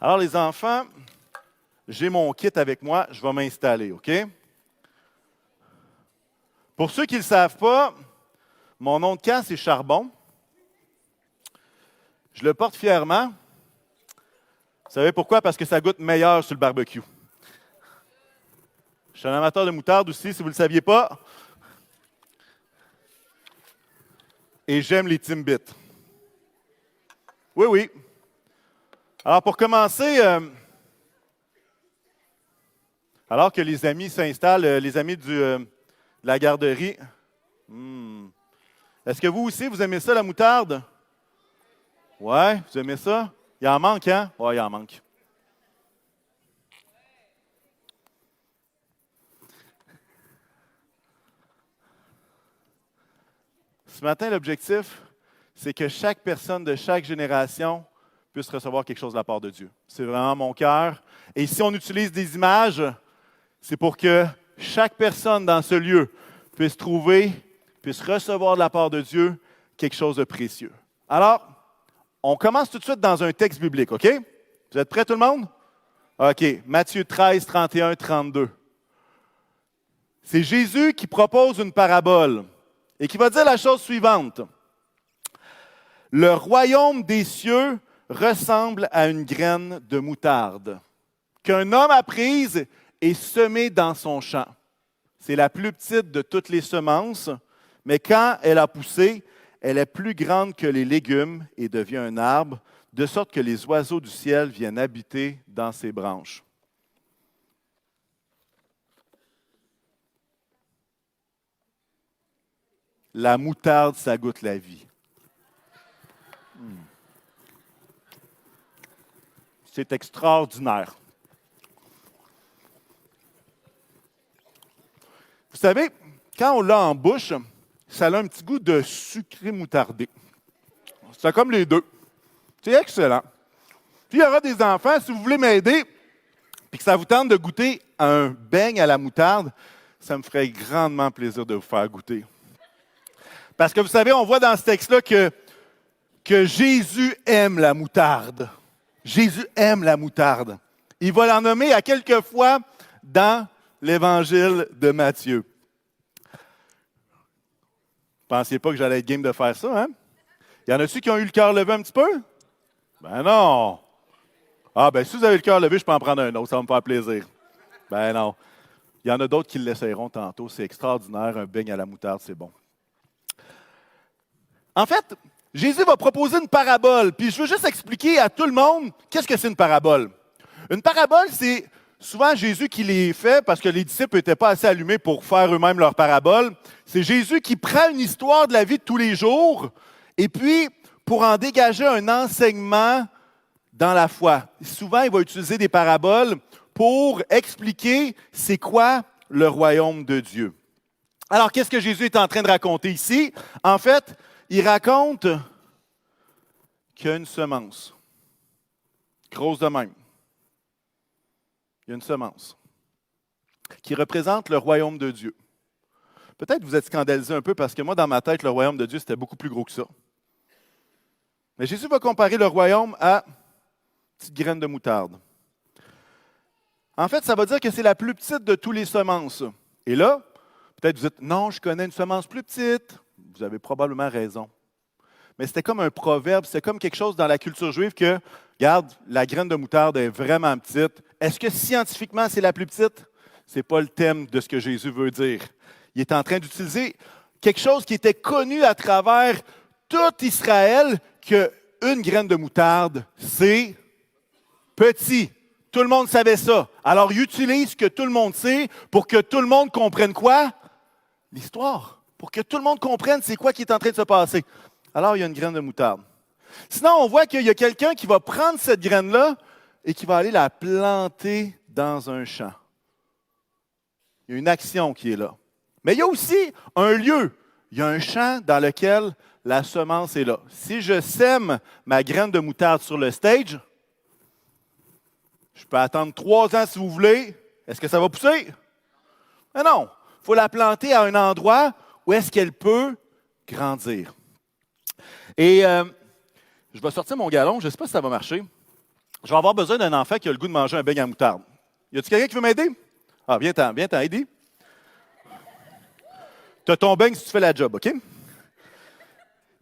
Alors, les enfants, j'ai mon kit avec moi. Je vais m'installer, OK? Pour ceux qui ne le savent pas, mon nom de camp, c'est Charbon. Je le porte fièrement. Vous savez pourquoi? Parce que ça goûte meilleur sur le barbecue. Je suis un amateur de moutarde aussi, si vous ne le saviez pas. Et j'aime les Timbits. Oui, oui. Alors, pour commencer, alors que les amis s'installent, les amis de la garderie, est-ce que vous aussi, vous aimez ça, la moutarde? Ouais, vous aimez ça? Il en manque, hein? Oui, il en manque. Ce matin, l'objectif, c'est que chaque personne de chaque génération puisse recevoir quelque chose de la part de Dieu. C'est vraiment mon cœur. Et si on utilise des images, c'est pour que chaque personne dans ce lieu puisse recevoir de la part de Dieu quelque chose de précieux. Alors, on commence tout de suite dans un texte biblique, OK? Vous êtes prêts tout le monde? OK. Matthieu 13, 31, 32. C'est Jésus qui propose une parabole et qui va dire la chose suivante. Le royaume des cieux ressemble à une graine de moutarde qu'un homme a prise et semée dans son champ. C'est la plus petite de toutes les semences, mais quand elle a poussé, elle est plus grande que les légumes et devient un arbre, de sorte que les oiseaux du ciel viennent habiter dans ses branches. La moutarde, ça goûte la vie. C'est extraordinaire. Vous savez, quand on l'a en bouche, ça a un petit goût de sucré moutardé. C'est comme les deux. C'est excellent. Puis il y aura des enfants, si vous voulez m'aider, puis que ça vous tente de goûter un beigne à la moutarde, ça me ferait grandement plaisir de vous faire goûter. Parce que vous savez, on voit dans ce texte-là que Jésus aime la moutarde. Jésus aime la moutarde. Il va l'en nommer à quelques fois dans l'Évangile de Matthieu. Pensiez pas que j'allais être game de faire ça, hein? Y en a-tu qui ont eu le cœur levé un petit peu? Ben non. Ah, ben si vous avez le cœur levé, je peux en prendre un autre, ça va me faire plaisir. Ben non. Il y en a d'autres qui l'essayeront tantôt. C'est extraordinaire, un beigne à la moutarde, c'est bon. En fait, Jésus va proposer une parabole, puis je veux juste expliquer à tout le monde qu'est-ce que c'est une parabole. Une parabole, c'est souvent Jésus qui les fait parce que les disciples n'étaient pas assez allumés pour faire eux-mêmes leur parabole. C'est Jésus qui prend une histoire de la vie de tous les jours et puis pour en dégager un enseignement dans la foi. Souvent, il va utiliser des paraboles pour expliquer c'est quoi le royaume de Dieu. Alors, qu'est-ce que Jésus est en train de raconter ici? En fait, il raconte qu'il y a une semence, grosse de même. Il y a une semence qui représente le royaume de Dieu. Peut-être vous êtes scandalisé un peu parce que moi, dans ma tête, le royaume de Dieu, c'était beaucoup plus gros que ça. Mais Jésus va comparer le royaume à une petite graine de moutarde. En fait, ça va dire que c'est la plus petite de toutes les semences. Et là, peut-être vous dites, non, je connais une semence plus petite. Vous avez probablement raison. Mais c'était comme un proverbe, c'était comme quelque chose dans la culture juive que, regarde, la graine de moutarde est vraiment petite. Est-ce que scientifiquement, c'est la plus petite? Ce n'est pas le thème de ce que Jésus veut dire. Il est en train d'utiliser quelque chose qui était connu à travers tout Israël, qu'une graine de moutarde, c'est petit. Tout le monde savait ça. Alors, il utilise ce que tout le monde sait pour que tout le monde comprenne quoi? L'histoire. Pour que tout le monde comprenne c'est quoi qui est en train de se passer. Alors, il y a une graine de moutarde. Sinon, on voit qu'il y a quelqu'un qui va prendre cette graine-là et qui va aller la planter dans un champ. Il y a une action qui est là. Mais il y a aussi un lieu. Il y a un champ dans lequel la semence est là. Si je sème ma graine de moutarde sur le stage, je peux attendre 3 ans si vous voulez. Est-ce que ça va pousser? Mais non. Il faut la planter à un endroit où est-ce qu'elle peut grandir. Et je vais sortir mon galon. Je ne sais pas si ça va marcher. Je vais avoir besoin d'un enfant qui a le goût de manger un beigne à moutarde. Y a-t-il quelqu'un qui veut m'aider? Ah, viens-t'en, Heidi. Tu as ton beigne si tu fais la job, OK? Il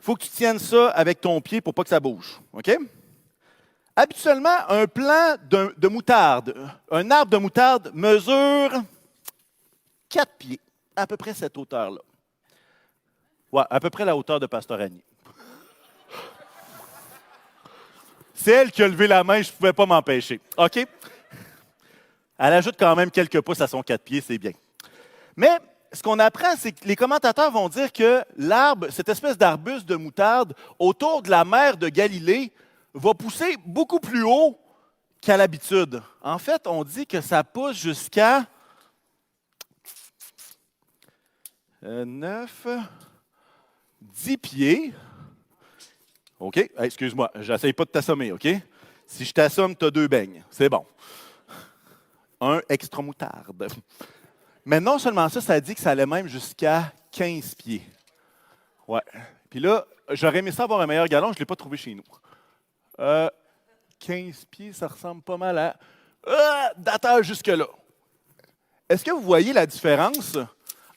faut que tu tiennes ça avec ton pied pour pas que ça bouge, OK? Habituellement, un plant de moutarde, un arbre de moutarde mesure 4 pieds, à peu près cette hauteur-là. Ouais, à peu près la hauteur de Pasteur Annie. C'est elle qui a levé la main, je ne pouvais pas m'empêcher. OK? Elle ajoute quand même quelques pouces à son 4 pieds, c'est bien. Mais ce qu'on apprend, c'est que les commentateurs vont dire que l'arbre, cette espèce d'arbuste de moutarde, autour de la mer de Galilée, va pousser beaucoup plus haut qu'à l'habitude. En fait, on dit que ça pousse jusqu'à 9, 10 pieds. OK? Hey, excuse-moi, j'essaye pas de t'assommer, OK? Si je t'assomme, tu as 2 beignes. C'est bon. Un extra moutarde. Mais non seulement ça, ça dit que ça allait même jusqu'à 15 pieds. Ouais. Puis là, j'aurais aimé ça avoir un meilleur galon, je ne l'ai pas trouvé chez nous. 15 pieds, ça ressemble pas mal à d'attente jusque-là. Est-ce que vous voyez la différence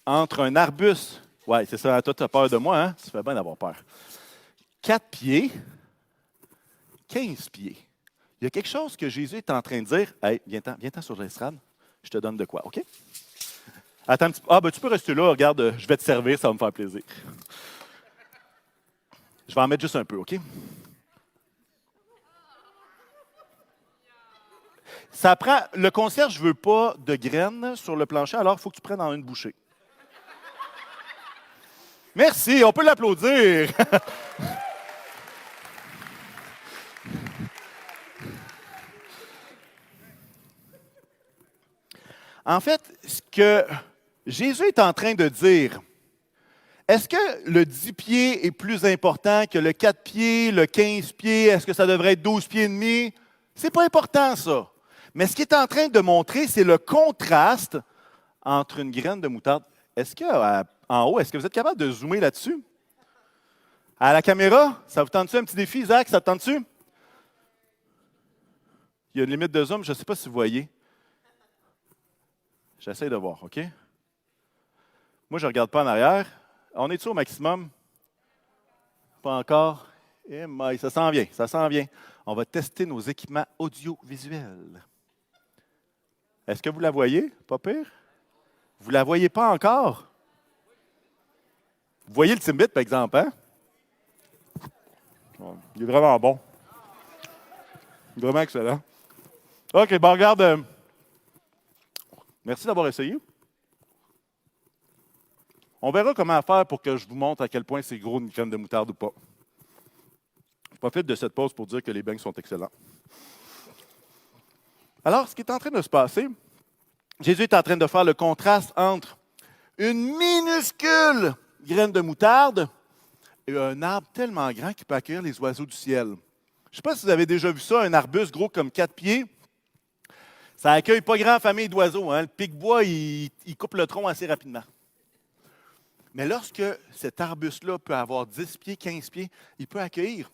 entre un arbuste? Oui, c'est ça, toi, tu as peur de moi, hein? Tu fais bien d'avoir peur. 4 pieds, 15 pieds. Il y a quelque chose que Jésus est en train de dire. Hey, viens-t'en sur l'estrade, je te donne de quoi, OK? Attends un petit peu. Ah, ben tu peux rester là, regarde, je vais te servir, ça va me faire plaisir. Je vais en mettre juste un peu, OK? Ça prend. Le concierge ne veut pas de graines sur le plancher, alors il faut que tu prennes en une bouchée. Merci, on peut l'applaudir. En fait, ce que Jésus est en train de dire, est-ce que le 10 pieds est plus important que le 4 pieds, le 15 pieds? Est-ce que ça devrait être 12 pieds et demi? C'est pas important, ça. Mais ce qu'il est en train de montrer, c'est le contraste entre une graine de moutarde. Est-ce qu'en haut, est-ce que vous êtes capable de zoomer là-dessus? À la caméra, ça vous tente-tu un petit défi, Isaac? Ça te tente-tu? Il y a une limite de zoom, je ne sais pas si vous voyez. J'essaie de voir, OK? Moi, je ne regarde pas en arrière. On est-tu au maximum? Pas encore. Eh, mais ça s'en vient, ça s'en vient. On va tester nos équipements audiovisuels. Est-ce que vous la voyez? Pas pire? Vous ne la voyez pas encore? Vous voyez le Timbit, par exemple, hein? Il est vraiment bon. Vraiment excellent. OK, bon, regarde. Merci d'avoir essayé. On verra comment faire pour que je vous montre à quel point c'est gros une crème de moutarde ou pas. Je profite de cette pause pour dire que les beignes sont excellents. Alors, ce qui est en train de se passer, Jésus est en train de faire le contraste entre une minuscule graine de moutarde et un arbre tellement grand qu'il peut accueillir les oiseaux du ciel. Je ne sais pas si vous avez déjà vu ça, un arbuste gros comme 4 pieds. Ça accueille pas grand famille d'oiseaux. Hein? Le pic-bois, il coupe le tronc assez rapidement. Mais lorsque cet arbuste-là peut avoir 10 pieds, 15 pieds, il peut accueillir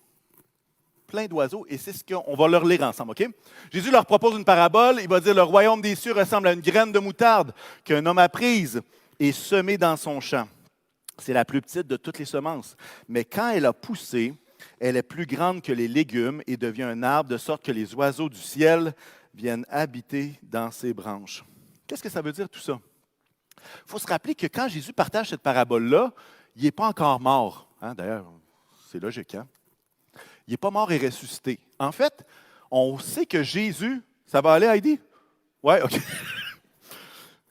plein d'oiseaux, et c'est ce qu'on va leur lire ensemble, OK? Jésus leur propose une parabole, il va dire, le royaume des cieux ressemble à une graine de moutarde qu'un homme a prise et semée dans son champ. C'est la plus petite de toutes les semences. Mais quand elle a poussé, elle est plus grande que les légumes et devient un arbre, de sorte que les oiseaux du ciel viennent habiter dans ses branches. Qu'est-ce que ça veut dire tout ça? Il faut se rappeler que quand Jésus partage cette parabole-là, il n'est pas encore mort. Hein? D'ailleurs, c'est logique, hein? Il n'est pas mort et ressuscité. En fait, on sait que Jésus... Ça va aller, Heidi? Oui, OK.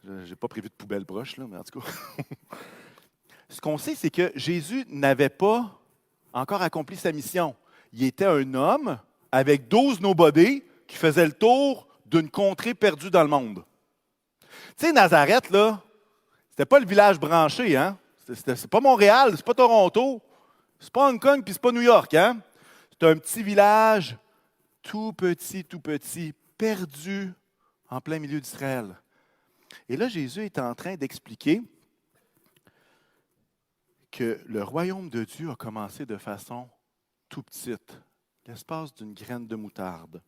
Je n'ai pas prévu de poubelle proche, là, mais en tout cas. Ce qu'on sait, c'est que Jésus n'avait pas encore accompli sa mission. Il était un homme avec 12 nobody qui faisait le tour d'une contrée perdue dans le monde. Tu sais, Nazareth, là, c'était pas le village branché, hein? C'est pas Montréal, c'est pas Toronto, c'est pas Hong Kong, puis c'est pas New York, hein? C'est un petit village tout petit, perdu en plein milieu d'Israël. Et là, Jésus est en train d'expliquer que le royaume de Dieu a commencé de façon tout petite, l'espace d'une graine de moutarde.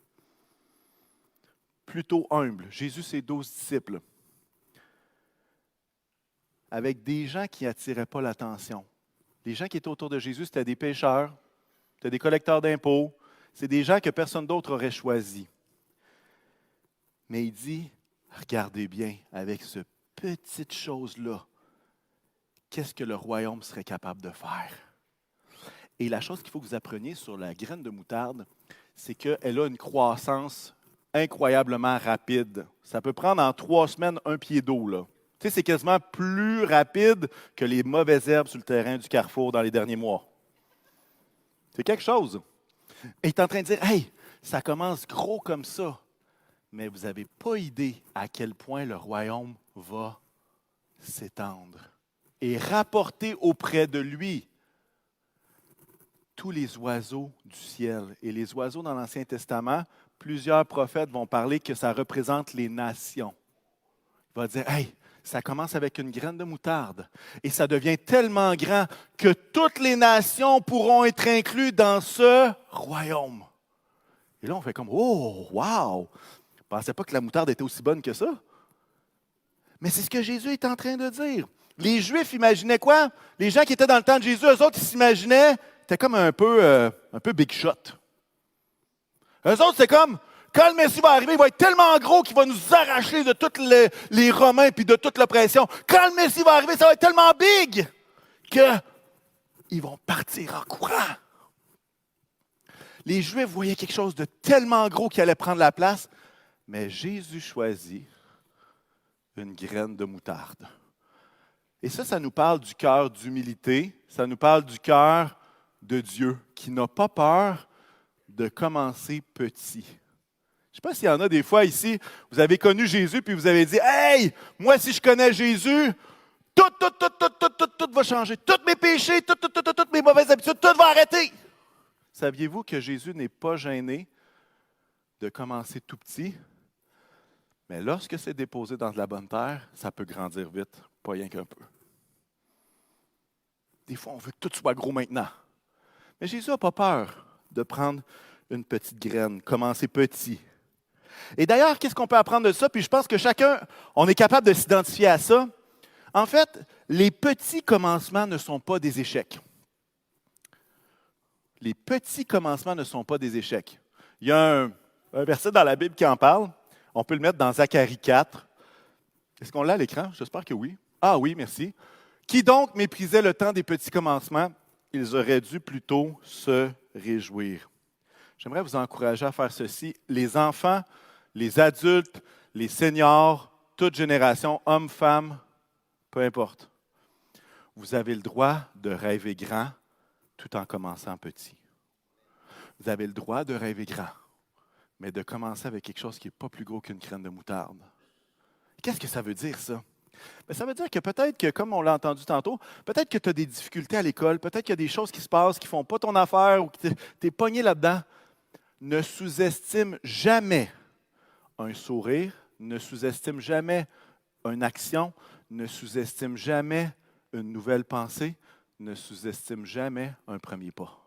plutôt humble. Jésus, ses 12 disciples. Avec des gens qui n'attiraient pas l'attention. Les gens qui étaient autour de Jésus, c'était des pécheurs, c'était des collecteurs d'impôts, c'est des gens que personne d'autre aurait choisis. Mais il dit, regardez bien, avec cette petite chose-là, qu'est-ce que le royaume serait capable de faire? Et la chose qu'il faut que vous appreniez sur la graine de moutarde, c'est qu'elle a une croissance incroyablement rapide. Ça peut prendre en 3 semaines 1 pied d'eau, là. Tu sais, c'est quasiment plus rapide que les mauvaises herbes sur le terrain du Carrefour dans les derniers mois. C'est quelque chose. Et il est en train de dire, hey, ça commence gros comme ça, mais vous n'avez pas idée à quel point le royaume va s'étendre et rapporter auprès de lui tous les oiseaux du ciel. Et les oiseaux dans l'Ancien Testament, plusieurs prophètes vont parler que ça représente les nations. Il va dire, hey, ça commence avec une graine de moutarde et ça devient tellement grand que toutes les nations pourront être incluses dans ce royaume. Et là, on fait comme, oh, wow! Je ne pensais pas que la moutarde était aussi bonne que ça. Mais c'est ce que Jésus est en train de dire. Les Juifs imaginaient quoi? Les gens qui étaient dans le temps de Jésus, eux autres, ils s'imaginaient, c'était comme un peu big shot. Eux autres, c'est comme, quand le Messie va arriver, il va être tellement gros qu'il va nous arracher de tous les Romains et de toute l'oppression. Quand le Messie va arriver, ça va être tellement big qu'ils vont partir en courant. Les Juifs voyaient quelque chose de tellement gros qui allait prendre la place, mais Jésus choisit une graine de moutarde. Et ça nous parle du cœur d'humilité, ça nous parle du cœur de Dieu qui n'a pas peur de commencer petit. Je ne sais pas s'il y en a des fois ici, vous avez connu Jésus puis vous avez dit, hey, moi si je connais Jésus, tout va changer. Tous mes péchés, toutes mes mauvaises habitudes, tout va arrêter. Saviez-vous que Jésus n'est pas gêné de commencer tout petit, mais lorsque c'est déposé dans de la bonne terre, ça peut grandir vite, pas rien qu'un peu. Des fois, on veut que tout soit gros maintenant. Mais Jésus n'a pas peur de prendre une petite graine, commencer petit. Et d'ailleurs, qu'est-ce qu'on peut apprendre de ça? Puis je pense que chacun, on est capable de s'identifier à ça. En fait, les petits commencements ne sont pas des échecs. Les petits commencements ne sont pas des échecs. Il y a un verset dans la Bible qui en parle. On peut le mettre dans Zacharie 4. Est-ce qu'on l'a à l'écran? J'espère que oui. Ah oui, merci. Qui donc méprisait le temps des petits commencements? Ils auraient dû plutôt se réjouir. J'aimerais vous encourager à faire ceci. Les enfants, les adultes, les seniors, toute génération, hommes, femmes, peu importe. Vous avez le droit de rêver grand tout en commençant petit. Vous avez le droit de rêver grand, mais de commencer avec quelque chose qui n'est pas plus gros qu'une graine de moutarde. Qu'est-ce que ça veut dire, ça? Bien, ça veut dire que peut-être que, comme on l'a entendu tantôt, peut-être que tu as des difficultés à l'école, peut-être qu'il y a des choses qui se passent qui ne font pas ton affaire ou que tu es pogné là-dedans. Ne sous-estime jamais un sourire, ne sous-estime jamais une action, ne sous-estime jamais une nouvelle pensée, ne sous-estime jamais un premier pas.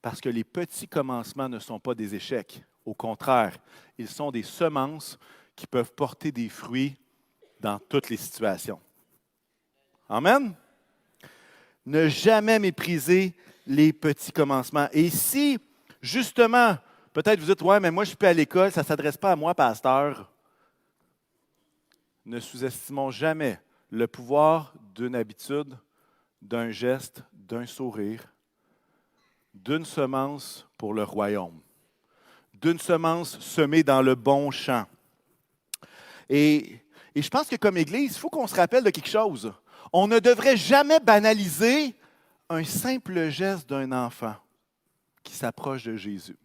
Parce que les petits commencements ne sont pas des échecs. Au contraire, ils sont des semences qui peuvent porter des fruits dans toutes les situations. Amen? Ne jamais mépriser les petits commencements. Et si, justement, peut-être vous dites, ouais, mais moi je suis plus à l'école, ça ne s'adresse pas à moi, pasteur. Ne sous-estimons jamais le pouvoir d'une habitude, d'un geste, d'un sourire, d'une semence pour le royaume, d'une semence semée dans le bon champ. Et je pense que comme Église, il faut qu'on se rappelle de quelque chose. On ne devrait jamais banaliser un simple geste d'un enfant qui s'approche de Jésus.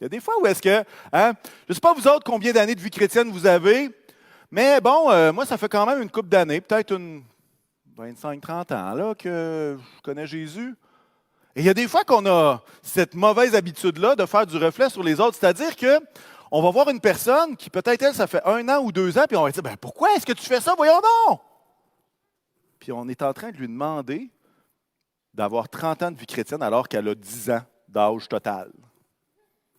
Il y a des fois où est-ce que, je ne sais pas vous autres combien d'années de vie chrétienne vous avez, mais bon, moi ça fait quand même une couple d'années, peut-être une 25-30 ans là, que je connais Jésus. Et il y a des fois qu'on a cette mauvaise habitude-là de faire du reflet sur les autres, c'est-à-dire qu'on va voir une personne qui peut-être, elle, ça fait 1 an ou 2 ans, puis on va dire, ben pourquoi est-ce que tu fais ça? Voyons donc! Puis on est en train de lui demander d'avoir 30 ans de vie chrétienne alors qu'elle a 10 ans d'âge total.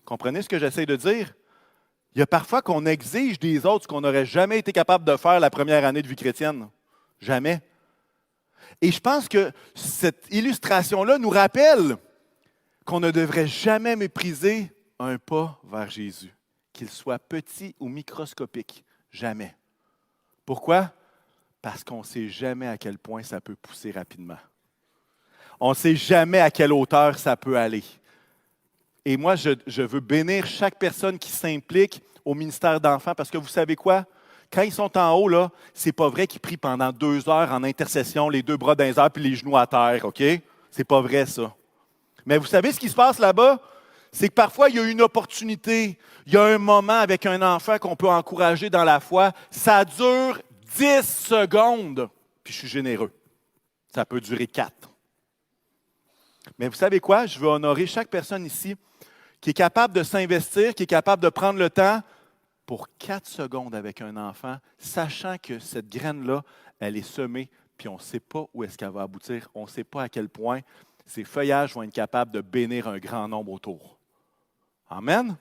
Comprenez ce que j'essaie de dire? Il y a parfois qu'on exige des autres ce qu'on n'aurait jamais été capable de faire la première année de vie chrétienne. Jamais. Et je pense que cette illustration-là nous rappelle qu'on ne devrait jamais mépriser un pas vers Jésus, qu'il soit petit ou microscopique. Jamais. Pourquoi? Parce qu'on ne sait jamais à quel point ça peut pousser rapidement. On ne sait jamais à quelle hauteur ça peut aller. Et moi, je veux bénir chaque personne qui s'implique au ministère d'enfants parce que vous savez quoi? Quand ils sont en haut, là, c'est pas vrai qu'ils prient pendant 2 heures en intercession, les 2 bras dans les airs puis les genoux à terre, OK? C'est pas vrai, ça. Mais vous savez ce qui se passe là-bas? C'est que parfois, il y a une opportunité, il y a un moment avec un enfant qu'on peut encourager dans la foi. Ça dure 10 secondes, puis je suis généreux. Ça peut durer 4. Mais vous savez quoi? Je veux honorer chaque personne ici qui est capable de s'investir, qui est capable de prendre le temps pour 4 secondes avec un enfant, sachant que cette graine-là, elle est semée, puis on ne sait pas où est-ce qu'elle va aboutir. On ne sait pas à quel point ces feuillages vont être capables de bénir un grand nombre autour. Amen?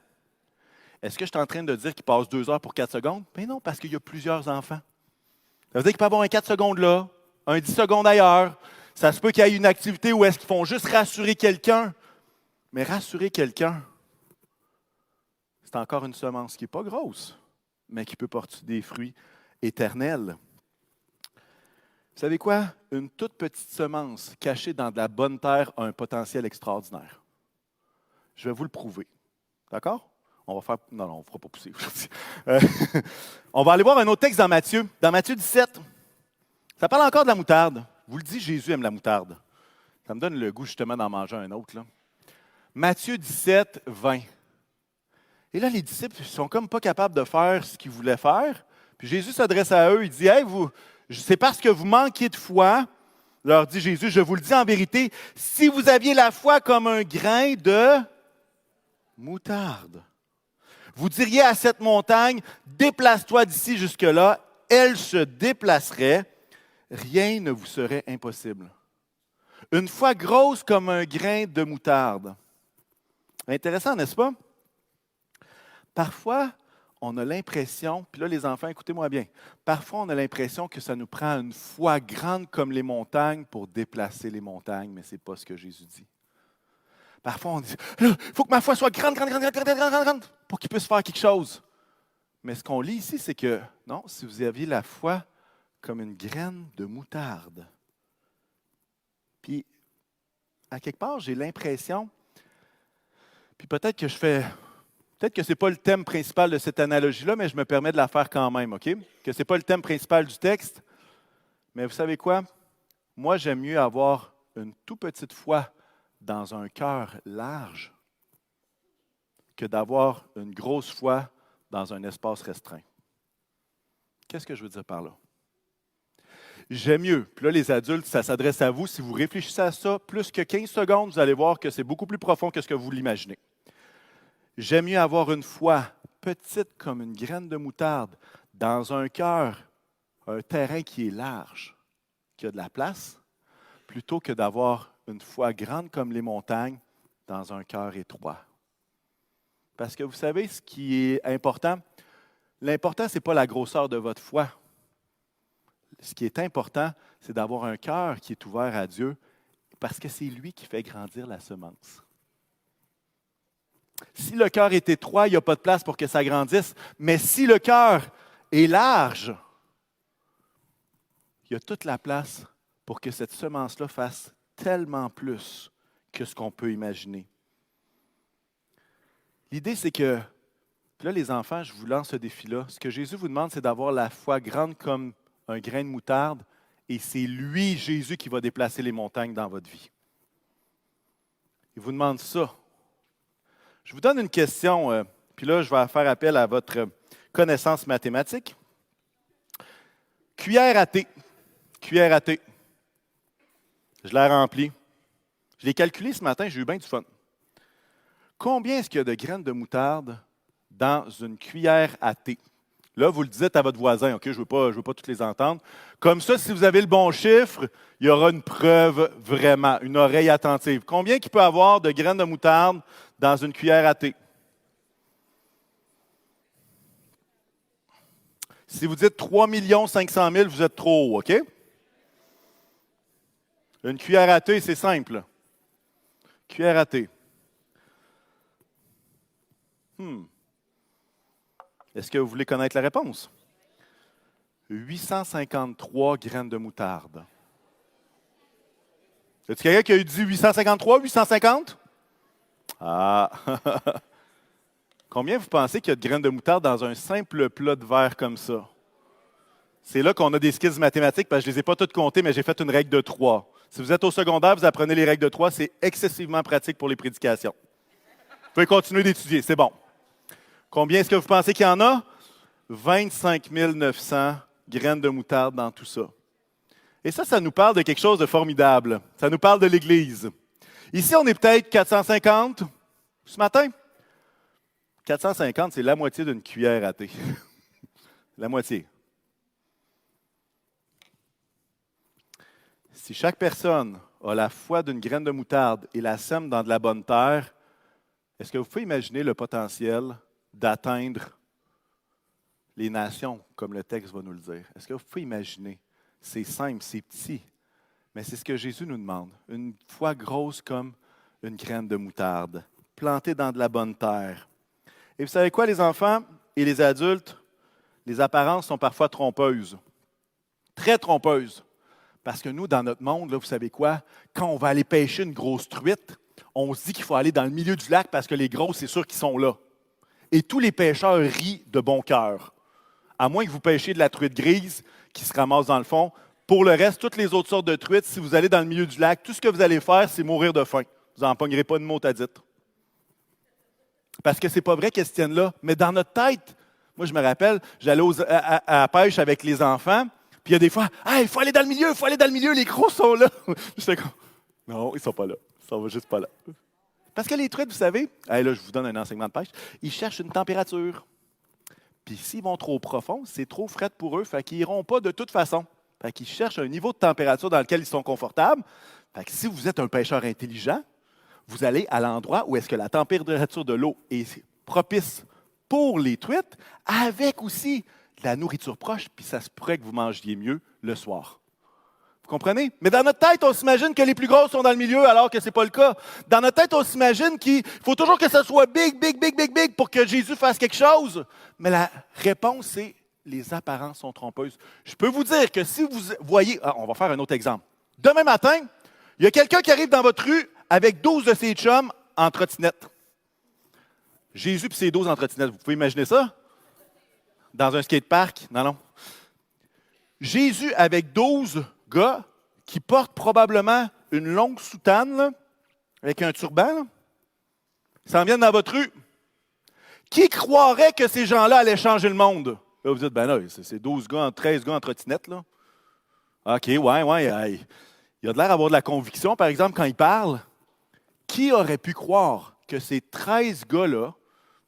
Est-ce que je suis en train de dire qu'il passe 2 heures pour 4 secondes? Mais non, parce qu'il y a plusieurs enfants. Ça veut dire qu'il peut y avoir un 4 secondes là, un 10 secondes ailleurs. Ça se peut qu'il y ait une activité où est-ce qu'ils font juste rassurer quelqu'un. Mais rassurer quelqu'un, c'est encore une semence qui n'est pas grosse, mais qui peut porter des fruits éternels. Vous savez quoi? Une toute petite semence cachée dans de la bonne terre a un potentiel extraordinaire. Je vais vous le prouver. D'accord? On va faire. Non, on ne fera pas pousser aujourd'hui. On va aller voir un autre texte dans Matthieu. Dans Matthieu 17, ça parle encore de la moutarde. Vous le dites, Jésus aime la moutarde. Ça me donne le goût justement d'en manger un autre. Là. Matthieu 17, 20. Et là, les disciples ne sont comme pas capables de faire ce qu'ils voulaient faire. Puis Jésus s'adresse à eux, il dit, « Hey, c'est parce que vous manquez de foi, leur dit Jésus, je vous le dis en vérité, si vous aviez la foi comme un grain de moutarde, vous diriez à cette montagne, déplace-toi d'ici jusque-là, elle se déplacerait, rien ne vous serait impossible. » Une foi grosse comme un grain de moutarde. Intéressant, n'est-ce pas? Parfois, on a l'impression, puis là les enfants, écoutez-moi bien, parfois on a l'impression que ça nous prend une foi grande comme les montagnes pour déplacer les montagnes, mais ce n'est pas ce que Jésus dit. Parfois on dit, il faut que ma foi soit grande pour qu'il puisse faire quelque chose. Mais ce qu'on lit ici, c'est que, non, si vous aviez la foi comme une graine de moutarde. Puis, à quelque part, j'ai l'impression, puis peut-être que ce n'est pas le thème principal de cette analogie-là, mais je me permets de la faire quand même, OK? Que ce n'est pas le thème principal du texte. Mais vous savez quoi? Moi, j'aime mieux avoir une toute petite foi dans un cœur large que d'avoir une grosse foi dans un espace restreint. Qu'est-ce que je veux dire par là? J'aime mieux. Puis là, les adultes, ça s'adresse à vous. Si vous réfléchissez à ça, plus que 15 secondes, vous allez voir que c'est beaucoup plus profond que ce que vous l'imaginez. J'aime mieux avoir une foi petite comme une graine de moutarde dans un cœur, un terrain qui est large, qui a de la place, plutôt que d'avoir une foi grande comme les montagnes dans un cœur étroit. Parce que vous savez, ce qui est important, l'important, ce n'est pas la grosseur de votre foi. Ce qui est important, c'est d'avoir un cœur qui est ouvert à Dieu, parce que c'est lui qui fait grandir la semence. Si le cœur est étroit, il n'y a pas de place pour que ça grandisse. Mais si le cœur est large, il y a toute la place pour que cette semence-là fasse tellement plus que ce qu'on peut imaginer. L'idée, c'est que, là, les enfants, je vous lance ce défi-là. Ce que Jésus vous demande, c'est d'avoir la foi grande comme un grain de moutarde, et c'est lui, Jésus, qui va déplacer les montagnes dans votre vie. Il vous demande ça. Je vous donne une question, puis là, je vais faire appel à votre connaissance mathématique. Cuillère à thé. Cuillère à thé. Je l'ai remplie. Je l'ai calculé ce matin, j'ai eu bien du fun. Combien est-ce qu'il y a de graines de moutarde dans une cuillère à thé? Là, vous le dites à votre voisin, OK? Je ne veux pas toutes les entendre. Comme ça, si vous avez le bon chiffre, il y aura une preuve vraiment, une oreille attentive. Combien qu'il peut avoir de graines de moutarde dans une cuillère à thé? Si vous dites 3 500 000, vous êtes trop haut, OK? Une cuillère à thé, c'est simple. Cuillère à thé. Est-ce que vous voulez connaître la réponse? 853 graines de moutarde. Y a-t-il quelqu'un qui a eu dit 853, 850? Ah! Combien vous pensez qu'il y a de graines de moutarde dans un simple plat de verre comme ça? C'est là qu'on a des skills mathématiques, parce que je ne les ai pas toutes comptées, mais j'ai fait une règle de 3. Si vous êtes au secondaire, vous apprenez les règles de 3, c'est excessivement pratique pour les prédications. Vous pouvez continuer d'étudier, c'est bon. Combien est-ce que vous pensez qu'il y en a? 25 900 graines de moutarde dans tout ça. Et ça nous parle de quelque chose de formidable. Ça nous parle de l'Église. Ici, on est peut-être 450 ce matin. 450, c'est la moitié d'une cuillère à thé. La moitié. Si chaque personne a la foi d'une graine de moutarde et la sème dans de la bonne terre, est-ce que vous pouvez imaginer le potentiel d'atteindre les nations, comme le texte va nous le dire? Est-ce que vous pouvez imaginer? C'est simple, c'est petit, mais c'est ce que Jésus nous demande. Une foi grosse comme une graine de moutarde, plantée dans de la bonne terre. Et vous savez quoi, les enfants et les adultes? Les apparences sont parfois trompeuses. Très trompeuses. Parce que nous, dans notre monde, là, vous savez quoi? Quand on va aller pêcher une grosse truite, on se dit qu'il faut aller dans le milieu du lac parce que les grosses, c'est sûr qu'ils sont là. Et tous les pêcheurs rient de bon cœur. À moins que vous pêchiez de la truite grise qui se ramasse dans le fond. Pour le reste, toutes les autres sortes de truites, si vous allez dans le milieu du lac, tout ce que vous allez faire, c'est mourir de faim. Vous n'en pognerez pas de mot à dire. Parce que ce n'est pas vrai qu'elles se tiennent là. Mais dans notre tête, moi je me rappelle, j'allais à la pêche avec les enfants, puis il y a des fois, « Ah, il faut aller dans le milieu, les gros sont là! » J'étais comme, « Non, ils ne sont pas là. Ils ne sont juste pas là. » Parce que les truites, vous savez, là je vous donne un enseignement de pêche, ils cherchent une température. Puis s'ils vont trop profond, c'est trop frais pour eux, fait qu'ils n'iront pas de toute façon. Fait qu'ils cherchent un niveau de température dans lequel ils sont confortables. Fait que si vous êtes un pêcheur intelligent, vous allez à l'endroit où est-ce que la température de l'eau est propice pour les truites, avec aussi de la nourriture proche, puis ça se pourrait que vous mangiez mieux le soir. Vous comprenez? Mais dans notre tête, on s'imagine que les plus grosses sont dans le milieu, alors que ce n'est pas le cas. Dans notre tête, on s'imagine qu'il faut toujours que ça soit big pour que Jésus fasse quelque chose. Mais la réponse, c'est les apparences sont trompeuses. Je peux vous dire que si vous voyez... on va faire un autre exemple. Demain matin, il y a quelqu'un qui arrive dans votre rue avec 12 de ses chums en trottinette. Jésus et ses 12 en trottinette. Vous pouvez imaginer ça? Dans un skatepark? Non. Jésus avec 12 gars qui portent probablement une longue soutane là, avec un turban, là, s'en viennent dans votre rue. Qui croirait que ces gens-là allaient changer le monde? Là, vous dites, ben là, c'est 12 gars, 13 gars en trottinette, là. OK, ouais. Il a de l'air d'avoir de la conviction, par exemple, quand il parle. Qui aurait pu croire que ces 13 gars-là,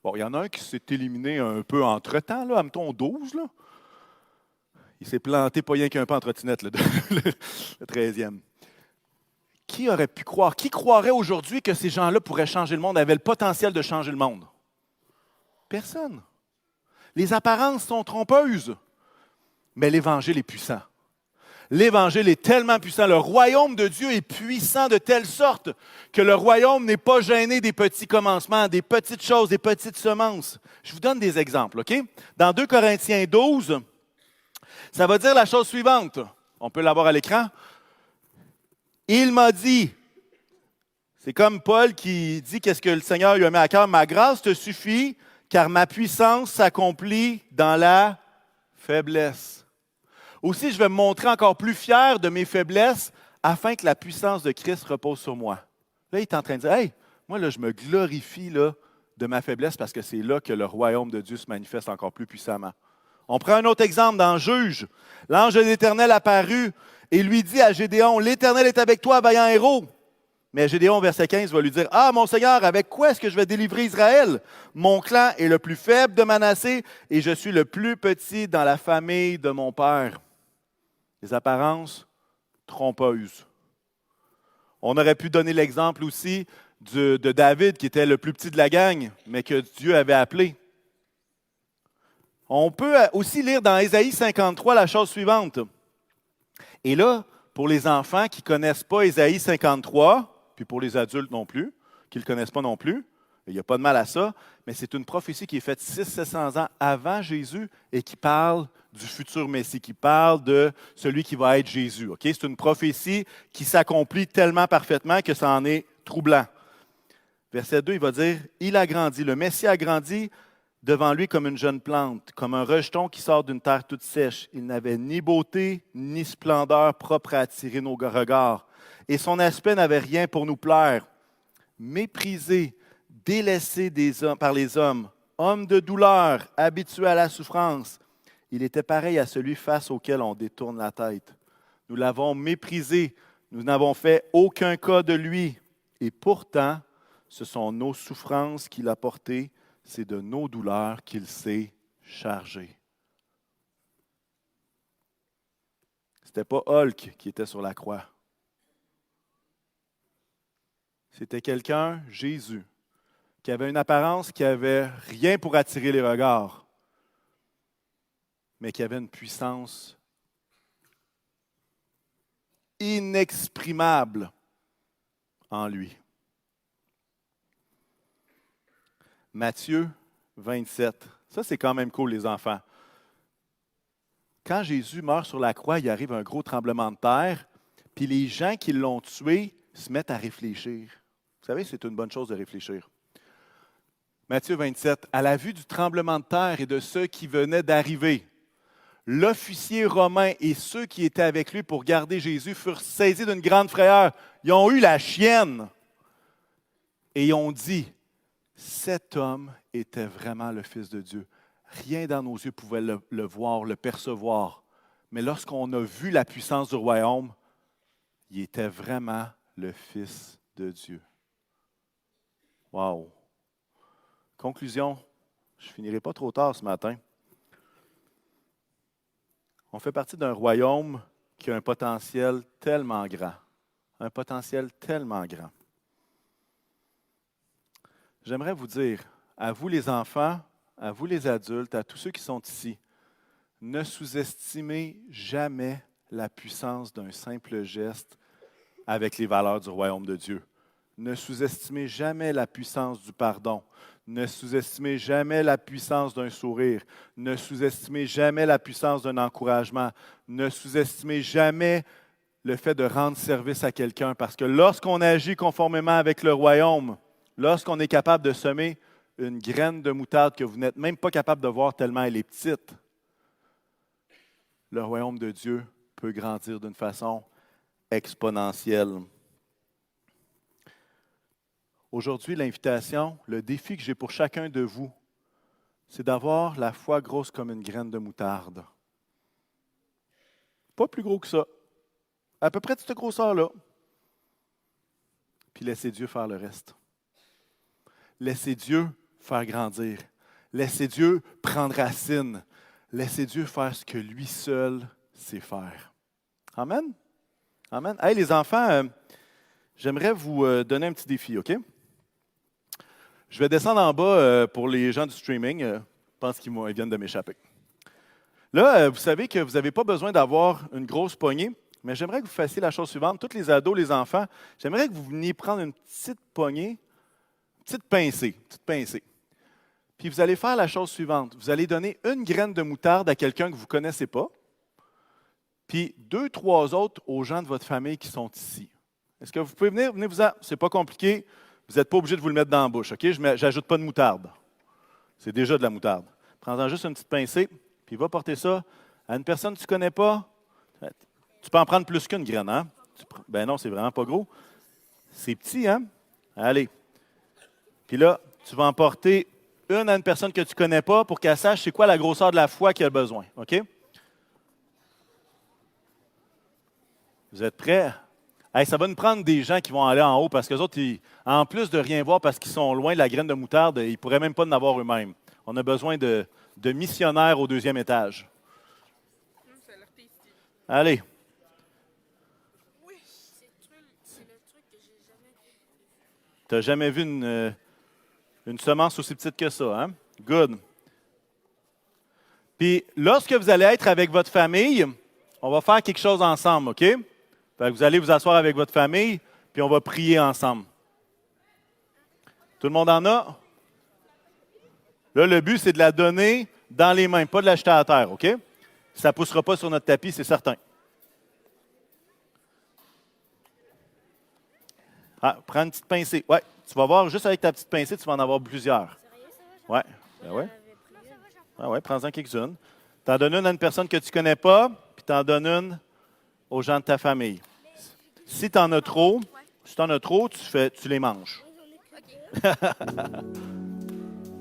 bon, il y en a un qui s'est éliminé un peu entre-temps, là, mettons 12, là. Il s'est planté pas rien qu'un peu en trottinette, là, le 13e. Qui aurait pu croire? Qui croirait aujourd'hui que ces gens-là pourraient changer le monde, avaient le potentiel de changer le monde? Personne. Les apparences sont trompeuses, mais l'Évangile est puissant. L'Évangile est tellement puissant. Le royaume de Dieu est puissant de telle sorte que le royaume n'est pas gêné des petits commencements, des petites choses, des petites semences. Je vous donne des exemples, OK? Dans 2 Corinthiens 12, ça va dire la chose suivante. On peut l'avoir à l'écran. Il m'a dit, c'est comme Paul qui dit qu'est-ce que le Seigneur lui a mis à cœur, ma grâce te suffit, car ma puissance s'accomplit dans la faiblesse. Aussi, je vais me montrer encore plus fier de mes faiblesses afin que la puissance de Christ repose sur moi. Là, il est en train de dire, hey, moi, là, je me glorifie là, de ma faiblesse parce que c'est là que le royaume de Dieu se manifeste encore plus puissamment. On prend un autre exemple dans Juge. L'ange de l'Éternel apparut et lui dit à Gédéon, l'Éternel est avec toi, vaillant héros. Mais Gédéon, verset 15, va lui dire, ah, mon Seigneur, avec quoi est-ce que je vais délivrer Israël? Mon clan est le plus faible de Manassé et je suis le plus petit dans la famille de mon père. Les apparences trompeuses. On aurait pu donner l'exemple aussi de David, qui était le plus petit de la gang, mais que Dieu avait appelé. On peut aussi lire dans Ésaïe 53 la chose suivante. Et là, pour les enfants qui ne connaissent pas Ésaïe 53, puis pour les adultes non plus, qui ne le connaissent pas non plus, il n'y a pas de mal à ça, mais c'est une prophétie qui est faite 600-700 ans avant Jésus et qui parle du futur Messie, qui parle de celui qui va être Jésus. Okay? C'est une prophétie qui s'accomplit tellement parfaitement que ça en est troublant. Verset 2, il va dire, « Il a grandi, le Messie a grandi devant lui comme une jeune plante, comme un rejeton qui sort d'une terre toute sèche. Il n'avait ni beauté, ni splendeur propre à attirer nos regards. Et son aspect n'avait rien pour nous plaire. Méprisé, délaissé par les hommes, homme de douleur, habitué à la souffrance. Il était pareil à celui face auquel on détourne la tête. Nous l'avons méprisé, nous n'avons fait aucun cas de lui. Et pourtant, ce sont nos souffrances qu'il a portées, c'est de nos douleurs qu'il s'est chargé. » Ce n'était pas Hulk qui était sur la croix. C'était quelqu'un, Jésus, qui avait une apparence qui n'avait rien pour attirer les regards, mais qui avait une puissance inexprimable en lui. Matthieu 27. Ça, c'est quand même cool, les enfants. Quand Jésus meurt sur la croix, il arrive un gros tremblement de terre, puis les gens qui l'ont tué se mettent à réfléchir. Vous savez, c'est une bonne chose de réfléchir. Matthieu 27. À la vue du tremblement de terre et de ceux qui venaient d'arriver, l'officier romain et ceux qui étaient avec lui pour garder Jésus furent saisis d'une grande frayeur. Ils ont eu la chienne et ils ont dit, cet homme était vraiment le Fils de Dieu. Rien dans nos yeux pouvait le voir, le percevoir. Mais lorsqu'on a vu la puissance du royaume, il était vraiment le Fils de Dieu. Wow! Conclusion, je ne finirai pas trop tard ce matin. On fait partie d'un royaume qui a un potentiel tellement grand. Un potentiel tellement grand. J'aimerais vous dire, à vous les enfants, à vous les adultes, à tous ceux qui sont ici, ne sous-estimez jamais la puissance d'un simple geste avec les valeurs du royaume de Dieu. Ne sous-estimez jamais la puissance du pardon. Ne sous-estimez jamais la puissance d'un sourire. Ne sous-estimez jamais la puissance d'un encouragement. Ne sous-estimez jamais le fait de rendre service à quelqu'un. Parce que lorsqu'on agit conformément avec le royaume, lorsqu'on est capable de semer une graine de moutarde que vous n'êtes même pas capable de voir tellement elle est petite, le royaume de Dieu peut grandir d'une façon exponentielle. Aujourd'hui, l'invitation, le défi que j'ai pour chacun de vous, c'est d'avoir la foi grosse comme une graine de moutarde. Pas plus gros que ça. À peu près de cette grosseur-là. Puis laissez Dieu faire le reste. Laissez Dieu faire grandir. Laissez Dieu prendre racine. Laissez Dieu faire ce que lui seul sait faire. Amen? Amen. Hey, les enfants, j'aimerais vous donner un petit défi, OK? Je vais descendre en bas pour les gens du streaming. Je pense qu'ils viennent de m'échapper. Là, vous savez que vous n'avez pas besoin d'avoir une grosse poignée, mais j'aimerais que vous fassiez la chose suivante. Tous les ados, les enfants, j'aimerais que vous veniez prendre une petite poignée, une petite pincée. Puis vous allez faire la chose suivante. Vous allez donner une graine de moutarde à quelqu'un que vous ne connaissez pas, puis 2, 3 autres aux gens de votre famille qui sont ici. Est-ce que vous pouvez venir? Venez-vous-en. Ce n'est pas compliqué. Vous n'êtes pas obligé de vous le mettre dans la bouche, OK? Je n'ajoute pas de moutarde. C'est déjà de la moutarde. Prends-en juste une petite pincée, puis va porter ça à une personne que tu ne connais pas. Tu peux en prendre plus qu'une graine, hein? Ben non, c'est vraiment pas gros. C'est petit, hein? Allez. Puis là, tu vas en porter une à une personne que tu ne connais pas pour qu'elle sache c'est quoi la grosseur de la foi qu'elle a besoin, OK? Vous êtes prêts? Hey, ça va nous prendre des gens qui vont aller en haut parce qu'eux autres, en plus de rien voir parce qu'ils sont loin de la graine de moutarde, ils ne pourraient même pas en avoir eux-mêmes. On a besoin de missionnaires au 2e étage. Allez. Oui, c'est le truc que j'ai jamais vu. Tu n'as jamais vu une semence aussi petite que ça, hein? Good. Puis, lorsque vous allez être avec votre famille, on va faire quelque chose ensemble, OK? Fait que vous allez vous asseoir avec votre famille, puis on va prier ensemble. Tout le monde en a? Là, le but, c'est de la donner dans les mains, pas de l'acheter à terre, OK? Ça ne poussera pas sur notre tapis, c'est certain. Ah, prends une petite pincée. Ouais, tu vas voir, juste avec ta petite pincée, tu vas en avoir plusieurs. Ouais, ben ouais. Ah ouais, prends-en quelques-unes. T'en donnes une à une personne que tu ne connais pas, puis t'en donnes une aux gens de ta famille. Si tu en as trop, tu les manges.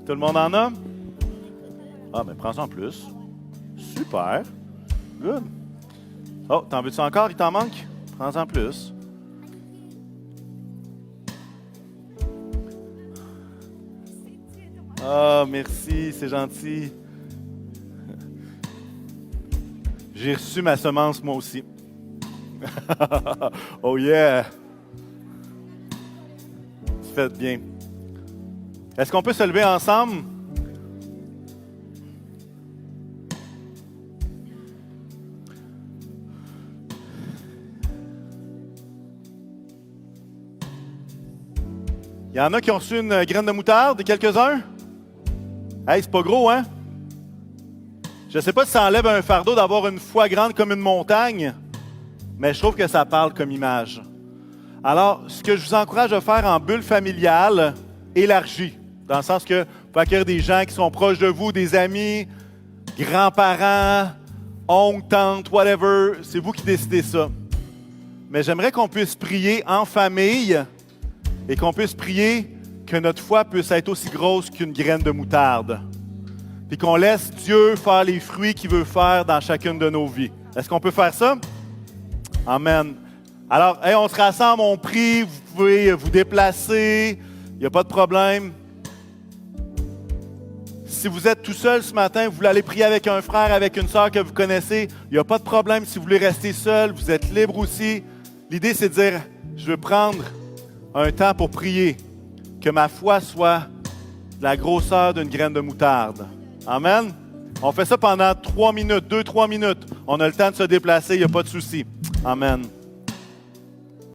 Tout le monde en a? Ah, ben prends-en plus. Super. Good. Oh, t'en veux-tu encore? Il t'en manque? Prends-en plus. Ah, merci, c'est gentil. J'ai reçu ma semence, moi aussi. Oh yeah! Tu fais bien. Est-ce qu'on peut se lever ensemble? Il y en a qui ont reçu une graine de moutarde, quelques-uns? Hey, c'est pas gros, hein? Je ne sais pas si ça enlève un fardeau d'avoir une foi grande comme une montagne, mais je trouve que ça parle comme image. Alors, ce que je vous encourage à faire en bulle familiale, élargie, dans le sens que vous pouvez accueillir des gens qui sont proches de vous, des amis, grands-parents, oncles, tantes, whatever, c'est vous qui décidez ça. Mais j'aimerais qu'on puisse prier en famille et qu'on puisse prier que notre foi puisse être aussi grosse qu'une graine de moutarde. Puis qu'on laisse Dieu faire les fruits qu'il veut faire dans chacune de nos vies. Est-ce qu'on peut faire ça? Amen. Alors, hey, on se rassemble, on prie, vous pouvez vous déplacer, il n'y a pas de problème. Si vous êtes tout seul ce matin, vous voulez aller prier avec un frère, avec une sœur que vous connaissez, il n'y a pas de problème. Si vous voulez rester seul, vous êtes libre aussi. L'idée, c'est de dire, je veux prendre un temps pour prier, que ma foi soit de la grosseur d'une graine de moutarde. Amen. On fait ça pendant 3 minutes, 2-3 minutes. On a le temps de se déplacer, il n'y a pas de souci. Amen.